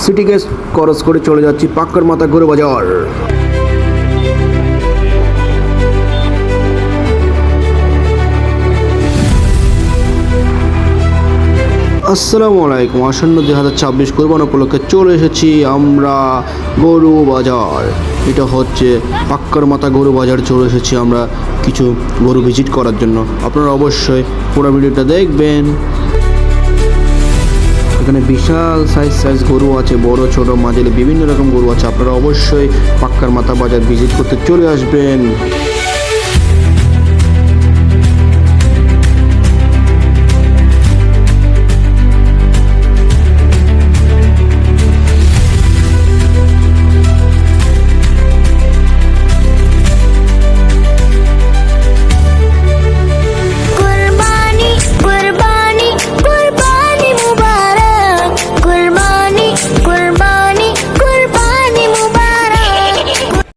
City gas cross করে চলে যাচ্ছি পাক্কার মাথা গরু বাজার। আসসালামু আলাইকুম। আসন্ন 2026 কোরবান উপলক্ষে চলে এসেছি আমরা গরু বাজার। এটা হচ্ছে পাক্কার মাথা গরু বাজার। চলে এসেছি আমরা কিছু গরু ভিজিট করার জন্য। আপনারা অবশ্যই পুরো ভিডিওটা দেখবেন। এখানে বিশাল সাইজ গরু আছে, বড় ছোট মাঝারি বিভিন্ন রকম গরু আছে। আপনারা অবশ্যই পাক্কার মাথা বাজার ভিজিট করতে চলে আসবেন।